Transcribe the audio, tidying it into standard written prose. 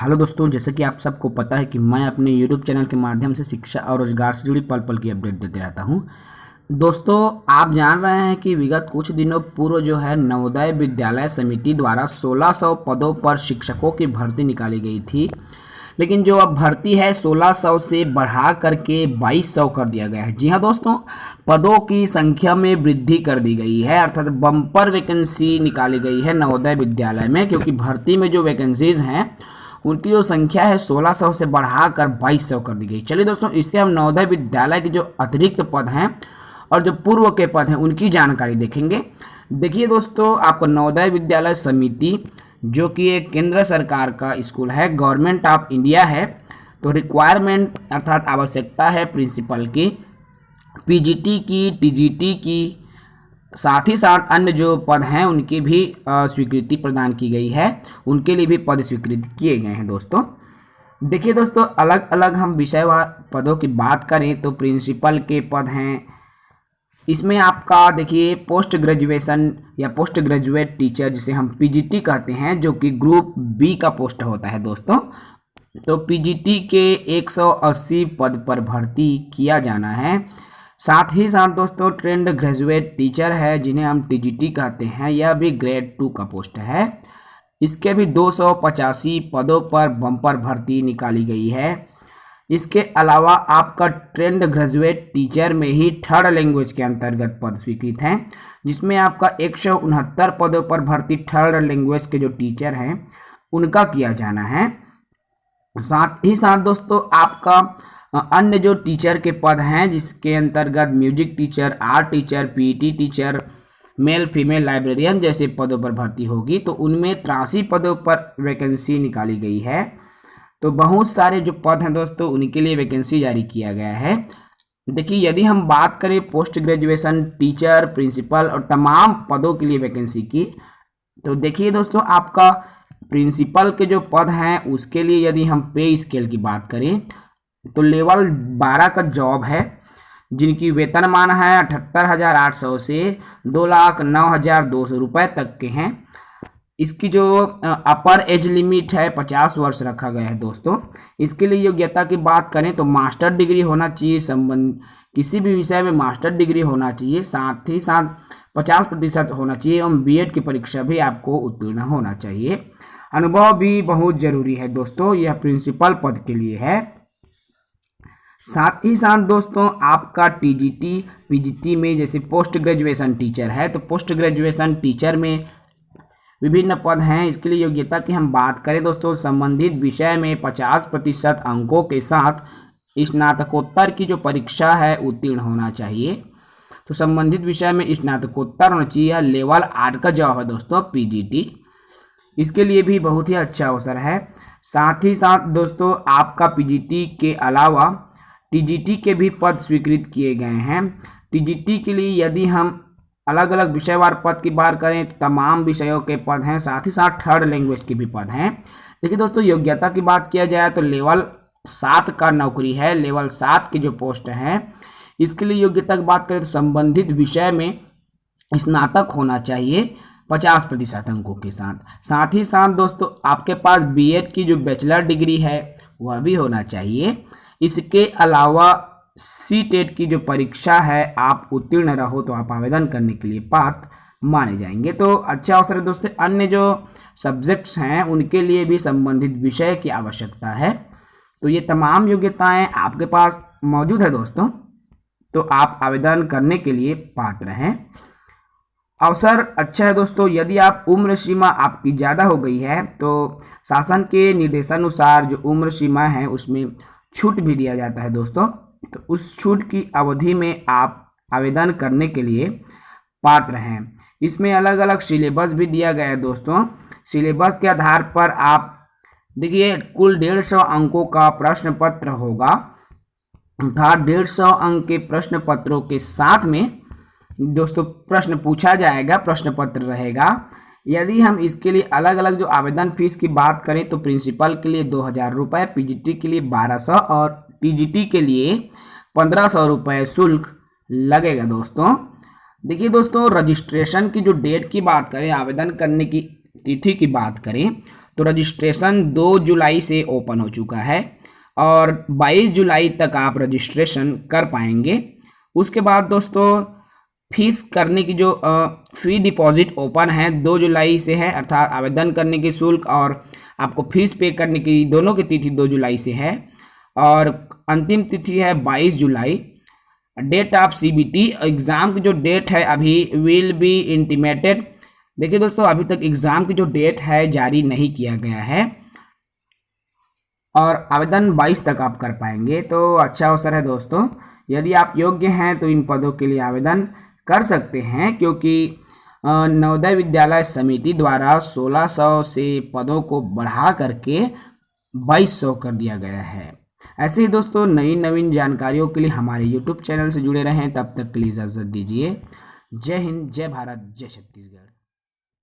Hello दोस्तों, जैसे कि आप सबको पता है कि मैं अपने YouTube चैनल के माध्यम से शिक्षा और रोजगार से जुड़ी पल पल की अपडेट देते रहता हूं। दोस्तों, आप जान रहे हैं कि विगत कुछ दिनों पूर्व जो है नवोदय विद्यालय समिति द्वारा 1600 पदों पर शिक्षकों की भर्ती निकाली गई थी। लेकिन जो अब भर्ती है 1600 से बढ़ा करके 2200 कर दिया गया है। जी हाँ दोस्तों, पदों की संख्या में वृद्धि कर दी गई है, अर्थात बम्पर वैकेंसी निकाली गई है नवोदय विद्यालय में, क्योंकि भर्ती में जो वैकेंसीज हैं उनकी जो संख्या है 1600 से बढ़ाकर 2200 कर दी गई। चलिए दोस्तों, इससे हम नवोदय विद्यालय के जो अतिरिक्त पद हैं और जो पूर्व के पद हैं उनकी जानकारी देखेंगे। देखिए दोस्तों, आपको नवोदय विद्यालय समिति जो कि एक केंद्र सरकार का स्कूल है, गवर्नमेंट ऑफ इंडिया है, तो रिक्वायरमेंट अर्थात आवश्यकता है प्रिंसिपल की, पीजीटी की, टीजीटी की, साथ ही साथ अन्य जो पद हैं उनकी भी स्वीकृति प्रदान की गई है, उनके लिए भी पद स्वीकृत किए गए हैं। दोस्तों देखिए दोस्तों, अलग अलग हम विषयवार पदों की बात करें तो प्रिंसिपल के पद हैं। इसमें आपका देखिए पोस्ट ग्रेजुएशन या पोस्ट ग्रेजुएट टीचर जिसे हम पीजीटी कहते हैं, जो कि ग्रुप बी का पोस्ट होता है दोस्तों। तो पीजीटी के 180 पद पर भर्ती किया जाना है। साथ ही साथ दोस्तों ट्रेंड ग्रेजुएट टीचर है जिन्हें हम टीजीटी कहते हैं, यह भी ग्रेड 2 का पोस्ट है। इसके भी 285 पदों पर बम्पर भर्ती निकाली गई है। इसके अलावा आपका ट्रेंड ग्रेजुएट टीचर में ही थर्ड लैंग्वेज के अंतर्गत पद स्वीकृत हैं, जिसमें आपका 169 पदों पर भर्ती थर्ड लैंग्वेज के जो टीचर हैं उनका किया जाना है। साथ ही साथ दोस्तों आपका अन्य जो टीचर के पद हैं जिसके अंतर्गत music teacher, art teacher, PT teacher, male female librarian जैसे पदों पर भर्ती होगी, तो उनमें 83 पदों पर वैकेंसी निकाली गई है। तो बहुत सारे जो पद हैं दोस्तों उनके लिए वैकेंसी जारी किया गया है। देखिए, यदि हम बात करें पोस्ट ग्रेजुएशन टीचर, प्रिंसिपल और तमाम पदों के लिए वैकेंसी की, तो देखिए दोस्तों आपका प्रिंसिपल के जो पद हैं उसके लिए यदि हम पे स्केल की बात करें तो लेवल 12 का जॉब है, जिनकी वेतनमान है 78,800 से 2,09,200 रुपये तक के हैं। इसकी जो अपर एज लिमिट है 50 वर्ष रखा गया है दोस्तों। इसके लिए योग्यता की बात करें तो मास्टर डिग्री होना चाहिए, किसी भी विषय में मास्टर डिग्री होना चाहिए, साथ ही साथ 50% होना चाहिए एवं बीएड की परीक्षा भी आपको उत्तीर्ण होना चाहिए। अनुभव भी बहुत जरूरी है दोस्तों, यह प्रिंसिपल पद के लिए है। साथ ही साथ दोस्तों आपका टीजीटी, पीजीटी में जैसे पोस्ट ग्रेजुएशन टीचर है, तो पोस्ट ग्रेजुएशन टीचर में विभिन्न पद हैं। इसके लिए योग्यता की हम बात करें दोस्तों, संबंधित विषय में 50% अंकों के साथ स्नातकोत्तर की जो परीक्षा है उत्तीर्ण होना चाहिए। तो संबंधित विषय में स्नातकोत्तर होना चाहिए। लेवल 8 का जॉब है दोस्तों पीजीटी, इसके लिए भी बहुत ही अच्छा अवसर है। साथ ही साथ दोस्तों आपका पीजीटी के अलावा टीजीटी के भी पद स्वीकृत किए गए हैं। टीजीटी के लिए यदि हम अलग अलग विषयवार पद की बात करें तो तमाम विषयों के पद हैं, साथ ही साथ थर्ड लैंग्वेज के भी पद हैं। देखिए दोस्तों, योग्यता की बात किया जाए तो लेवल 7 का नौकरी है। लेवल 7 की जो पोस्ट है इसके लिए योग्यता की बात करें तो संबंधित विषय में स्नातक होना चाहिए 50% अंकों के साथ। साथ ही साथ दोस्तों आपके पास बीएड की जो बैचलर डिग्री है वह भी होना चाहिए। इसके अलावा सीटेट की जो परीक्षा है आप उत्तीर्ण रहो तो आप आवेदन करने के लिए पात्र माने जाएंगे। तो अच्छा अवसर है दोस्तों। अन्य जो सब्जेक्ट्स हैं उनके लिए भी संबंधित विषय की आवश्यकता है। तो ये तमाम योग्यताएं आपके पास मौजूद है दोस्तों, तो आप आवेदन करने के लिए पात्र हैं। अवसर अच्छा है दोस्तों। यदि आप उम्र सीमा आपकी ज़्यादा हो गई है तो शासन के निर्देशानुसार जो उम्र सीमा है उसमें छूट भी दिया जाता है दोस्तों। तो उस छूट की अवधि में आप आवेदन करने के लिए पात्र हैं। इसमें अलग अलग सिलेबस भी दिया गया है दोस्तों। सिलेबस के आधार पर आप देखिए कुल 150 अंकों का प्रश्न पत्र होगा, अर्थात 150 अंक के प्रश्न पत्रों के साथ में दोस्तों प्रश्न पूछा जाएगा, प्रश्न पत्र रहेगा। यदि हम इसके लिए अलग अलग जो आवेदन फीस की बात करें तो प्रिंसिपल के लिए 2,000 रुपये, पीजीटी के लिए 1200 और टीजीटी के लिए 1500 रुपये शुल्क लगेगा दोस्तों। देखिए दोस्तों, रजिस्ट्रेशन की जो डेट की बात करें, आवेदन करने की तिथि की बात करें तो रजिस्ट्रेशन 2 जुलाई से ओपन हो चुका है और 22 जुलाई तक आप रजिस्ट्रेशन कर पाएंगे। उसके बाद दोस्तों फीस करने की जो फ्री डिपॉजिट ओपन है 2 जुलाई से है, अर्थात आवेदन करने की शुल्क और आपको फीस पे करने की दोनों की तिथि 2 जुलाई से है और अंतिम तिथि है 22 जुलाई। डेट ऑफ सीबीटी एग्ज़ाम की जो डेट है अभी विल बी इंटीमेटेड। देखिए दोस्तों अभी तक एग्ज़ाम की जो डेट है जारी नहीं किया गया है और आवेदन 22 तक आप कर पाएंगे, तो अच्छा अवसर है दोस्तों। यदि आप योग्य हैं तो इन पदों के लिए आवेदन कर सकते हैं, क्योंकि नवोदय विद्यालय समिति द्वारा 1600 से पदों को बढ़ा करके 2200 कर दिया गया है। ऐसे ही दोस्तों नई नवीन जानकारियों के लिए हमारे YouTube चैनल से जुड़े रहें। तब तक के लिए इजाज़त दीजिए। जय हिंद, जय भारत, जय छत्तीसगढ़।